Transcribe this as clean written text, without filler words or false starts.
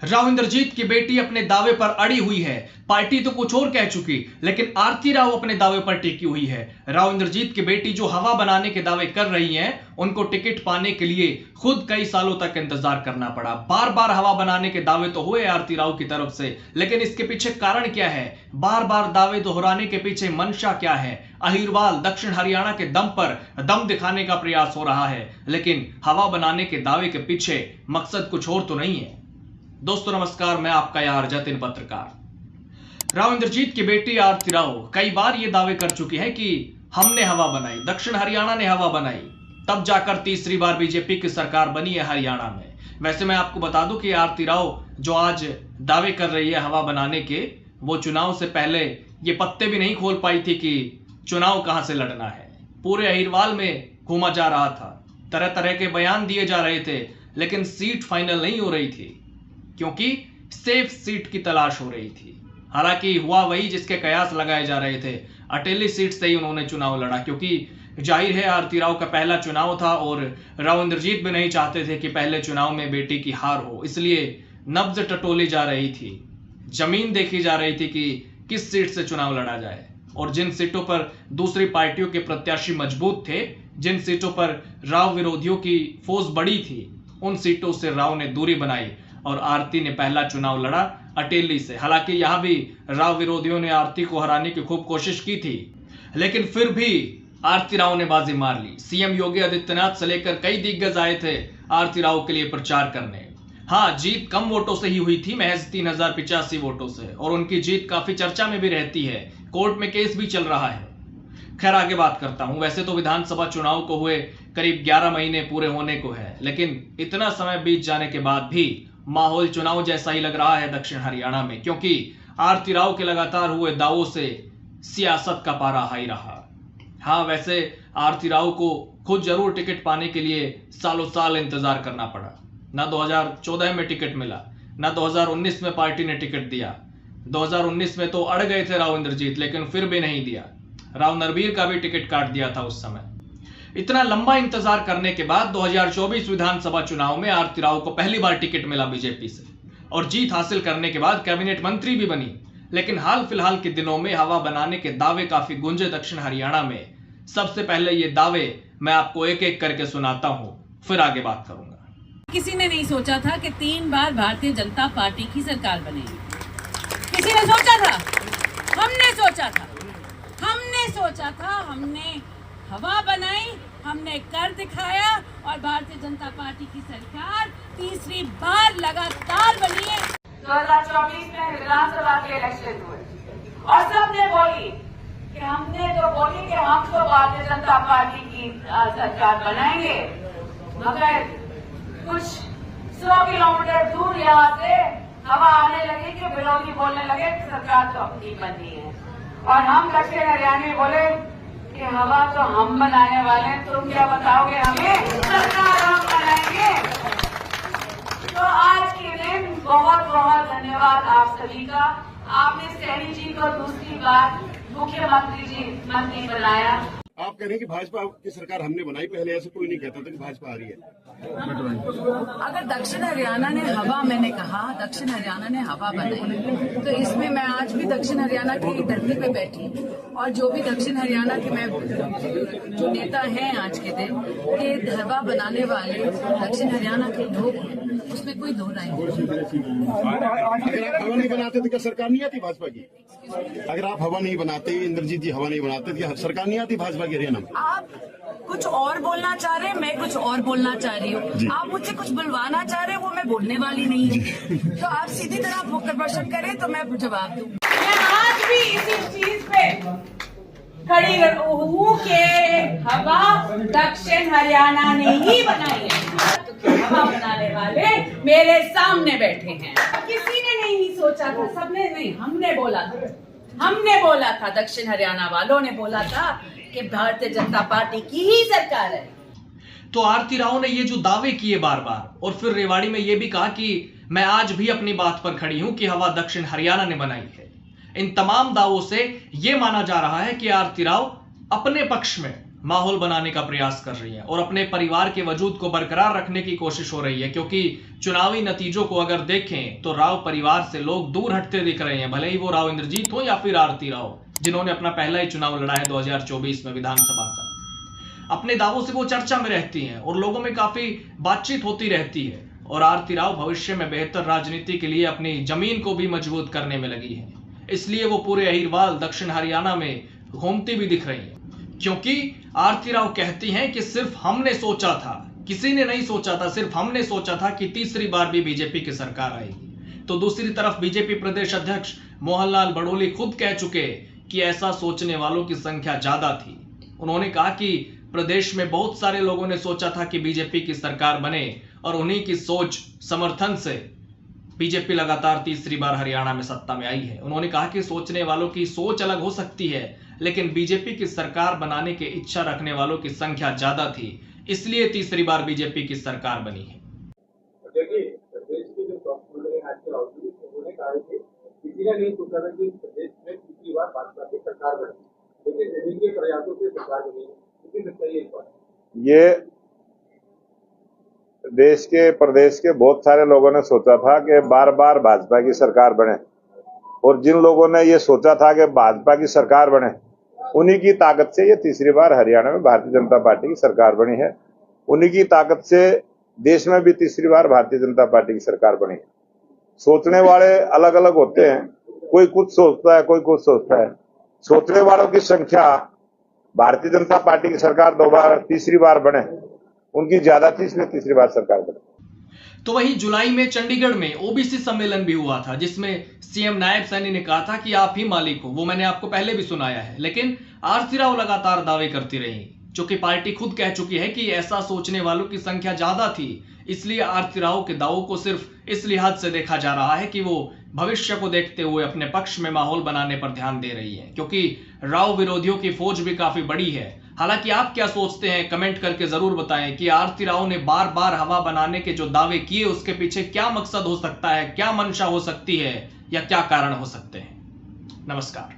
राव इंद्रजीत की बेटी अपने दावे पर अड़ी हुई है। पार्टी तो कुछ और कह चुकी, लेकिन आरती राव अपने दावे पर टिकी हुई है। राव इंद्रजीत की बेटी जो हवा बनाने के दावे कर रही हैं, उनको टिकट पाने के लिए खुद कई सालों तक इंतजार करना पड़ा। बार बार हवा बनाने के दावे तो हुए आरती राव की तरफ से, लेकिन इसके पीछे कारण क्या है? बार बार दावे दोहराने के पीछे मंशा क्या है? अहिरवाल दक्षिण हरियाणा के दम पर दम दिखाने का प्रयास हो रहा है, लेकिन हवा बनाने के दावे के पीछे मकसद कुछ और तो नहीं है। दोस्तों नमस्कार, मैं आपका यार जतिन पत्रकार। राव इंद्रजीत की बेटी आरती राव कई बार ये दावे कर चुकी है कि हमने हवा बनाई, दक्षिण हरियाणा ने हवा बनाई, तब जाकर तीसरी बार बीजेपी की सरकार बनी है हरियाणा में। वैसे मैं आपको बता दूं कि आरती राव जो आज दावे कर रही है हवा बनाने के, वो चुनाव से पहले ये पत्ते भी नहीं खोल पाई थी कि चुनाव कहां से लड़ना है। पूरे अहिरवाल में घूमा जा रहा था, तरह तरह के बयान दिए जा रहे थे, लेकिन सीट फाइनल नहीं हो रही थी क्योंकि सेफ सीट की तलाश हो रही थी। हालांकि हुआ वही जिसके कयास लगाए जा रहे थे। अटेली सीट से ही उन्होंने चुनाव लड़ा, क्योंकि जाहिर है आरती राव का पहला चुनाव था और राव इंद्रजीत भी नहीं चाहते थे कि पहले चुनाव में बेटी की हार हो। इसलिए नब्ज टटोली जा रही थी, जमीन देखी जा रही थी कि किस सीट से चुनाव लड़ा जाए। और जिन सीटों पर दूसरी पार्टियों के प्रत्याशी मजबूत थे, जिन सीटों पर राव विरोधियों की फौज बड़ी थी, उन सीटों से राव ने दूरी बनाई और आरती ने पहला चुनाव लड़ा अटेली से। हालांकि यहां भी राव विरोधियों ने आरती को हराने की खूब कोशिश की थी, लेकिन फिर भी आरती राव ने बाजी मार ली। सीएम योगी आदित्यनाथ से लेकर कई दिग्गज आए थे आरती राव के लिए प्रचार करने। हाँ, जीत कम वोटों से ही हुई थी, महज 3085 वोटों से, और उनकी जीत काफी चर्चा में भी रहती है। कोर्ट में केस भी चल रहा है। खैर आगे बात करता हूं। वैसे तो विधानसभा चुनाव को हुए करीब 11 महीने पूरे होने को है, लेकिन इतना समय बीत जाने के बाद भी माहौल चुनाव जैसा ही लग रहा है दक्षिण हरियाणा में, क्योंकि आरती राव के लगातार हुए दावों से सियासत का पारा हाई रहा। हाँ, वैसे आरती राव को खुद जरूर टिकट पाने के लिए सालों साल इंतजार करना पड़ा। ना 2014 में टिकट मिला, ना 2019 में पार्टी ने टिकट दिया। 2019 में तो अड़ गए थे राव इंद्रजीत, लेकिन फिर भी नहीं दिया। राव नरबीर का भी टिकट काट दिया था उस समय। इतना लंबा इंतजार करने के बाद 2024 विधानसभा चुनाव में आरती राव को पहली बार टिकट मिला बीजेपी से, और जीत हासिल करने के बाद कैबिनेट मंत्री भी बनी। लेकिन हाल फिलहाल के दिनों में हवा बनाने के दावे काफी गूंजे दक्षिण हरियाणा में। सबसे पहले ये दावे मैं आपको एक एक करके सुनाता हूं, फिर आगे बात करूंगा। किसी ने नहीं सोचा था कि 3 बार भारतीय जनता पार्टी की सरकार बनेगी। किसी ने सोचा था? हमने सोचा था। हमने हवा बनाई, हमने कर दिखाया, और भारतीय जनता पार्टी की सरकार तीसरी बार लगातार बनी है। 2024 में विधानसभा के इलेक्शन हुए और सबने बोली कि हम तो भारतीय जनता पार्टी की सरकार बनाएंगे, मगर कुछ 100 किलोमीटर दूर यहाँ से हवा आने लगी कि विरोधी बोलने लगे कि सरकार तो अपनी बनी है, और हम दक्षिण हरियाणा में बोले कि हवा तो हम बनाने वाले हैं, तुम क्या बताओगे हमें? सरकार हम बनाएंगे। तो आज के दिन बहुत बहुत धन्यवाद आप सभी का। आपने सैनी जी को दूसरी बार मुख्यमंत्री बनाया। आप कह रहे हैं कि भाजपा की सरकार हमने बनाई, पहले ऐसे कोई नहीं कहता था कि भाजपा आ रही है। अगर दक्षिण हरियाणा ने हवा, मैंने कहा दक्षिण हरियाणा ने हवा बनाई, तो इसमें मैं आज भी दक्षिण हरियाणा की धरती पे बैठी, और जो भी दक्षिण हरियाणा के मैं जो नेता हैं आज के दिन, ये हवा बनाने वाले दक्षिण हरियाणा के लोग हैं, उसमें कोई दो राय नहीं। अगर आप हवा नहीं बनाते तो क्या सरकार नहीं आती भाजपा की? अगर आप हवा नहीं बनाते, इंद्रजीत जी हवा नहीं बनाते, तो क्या सरकार नहीं आती भाजपा की हरियाणा में? आप कुछ और बोलना चाह रहे हैं, मैं कुछ और बोलना चाह रही हूँ। आप मुझसे कुछ बुलवाना चाह रहे हैं, वो मैं बोलने वाली नहीं हूँ। तो आप सीधी तरह मुख्य प्रश्न करें तो मैं जवाब दूँ। मैं आज भी इसी चीज पे खड़ी हूँ कि हवा दक्षिण हरियाणा ने ही बनाई है। हवा बनाने वाले मेरे सामने बैठे हैं। किसी ने नहीं सोचा था, सबने नहीं, हमने बोला था, दक्षिण हरियाणा वालों ने बोला था कि भारतीय जनता पार्टी की ही सरकार है। तो आरती राव ने ये जो दावे किए बार बार, और फिर रेवाड़ी में ये भी कहा कि मैं आज भी अपनी बात पर खड़ी हूं कि हवा दक्षिण हरियाणा ने बनाई है। इन तमाम दावों से यह माना जा रहा है कि आरती राव अपने पक्ष में माहौल बनाने का प्रयास कर रही हैं और अपने परिवार के वजूद को बरकरार रखने की कोशिश हो रही है, क्योंकि चुनावी नतीजों को अगर देखें तो राव परिवार से लोग दूर हटते दिख रहे हैं, भले ही वो राव इंद्रजीत हो या फिर आरती राव, जिन्होंने अपना पहला ही चुनाव लड़ा है 2024 में विधानसभा का। अपने दावों से वो चर्चा में रहती हैं और लोगों में काफी बातचीत होती रहती है, और आरती राव भविष्य में बेहतर राजनीति के लिए अपनी जमीन को भी मजबूत करने में लगी है। इसलिए वो पूरे अहिरवाल दक्षिण हरियाणा में घूमती भी दिख रही है, क्योंकि आरती राव कहती हैं कि सिर्फ हमने सोचा था, किसी ने नहीं सोचा था, सिर्फ हमने सोचा था कि तीसरी बार भी बीजेपी की सरकार आएगी। तो दूसरी तरफ बीजेपी प्रदेश अध्यक्ष मोहनलाल बड़ोली खुद कह चुके कि ऐसा सोचने वालों की संख्या ज्यादा थी। उन्होंने कहा कि प्रदेश में बहुत सारे लोगों ने सोचा था कि बीजेपी की सरकार बने, और उन्हीं की सोच समर्थन से बीजेपी लगातार तीसरी बार हरियाणा में सत्ता में आई है। उन्होंने कहा कि सोचने वालों की सोच अलग हो सकती है, लेकिन बीजेपी की सरकार बनाने की इच्छा रखने वालों की संख्या ज्यादा थी, इसलिए तीसरी बार बीजेपी की सरकार बनी है। देखिए, प्रदेश के जो मुख्यमंत्री आज के राहुल उन्होंने कहा कि किसी ने नहीं सोचा था कि प्रदेश में तीसरी बार भाजपा की सरकार बने, लेकिन जमीन के प्रयासों से सरकार बनी है। लेकिन सही एक बात, ये देश के प्रदेश के बहुत सारे लोगों ने सोचा था कि बार बार भाजपा की सरकार बने, और जिन लोगों ने ये सोचा था कि भाजपा की सरकार बने, उन्हीं की ताकत से ये तीसरी बार हरियाणा में भारतीय जनता पार्टी की सरकार बनी है। उन्हीं की ताकत से देश में भी तीसरी बार भारतीय जनता पार्टी की सरकार बनी है। सोचने वाले अलग अलग होते हैं, कोई कुछ सोचता है, कोई कुछ सोचता है। सोचने वालों की संख्या भारतीय जनता पार्टी की सरकार दोबारा तीसरी बार बने, उनकी ज्यादा थी, इसलिए तीसरी बार सरकार बनी। तो वही जुलाई में चंडीगढ़ में ओबीसी सम्मेलन भी हुआ था, जिसमें सीएम नायब सैनी ने कहा था कि आप ही मालिक हो। वो मैंने आपको पहले भी सुनाया है, लेकिन आरती राव लगातार दावे करती रही, जो कि पार्टी खुद कह चुकी है कि ऐसा सोचने वालों की संख्या ज्यादा थी, इसलिए आरती राव के दावों को सिर्फ इस लिहाज से देखा जा रहा है कि वो भविष्य को देखते हुए अपने पक्ष में माहौल बनाने पर ध्यान दे रही है, क्योंकि राव विरोधियों की फौज भी काफी बड़ी है। हालांकि आप क्या सोचते हैं, कमेंट करके जरूर बताएं कि आरती राव ने बार बार हवा बनाने के जो दावे किए उसके पीछे क्या मकसद हो सकता है, क्या मंशा हो सकती है, या क्या कारण हो सकते हैं। नमस्कार।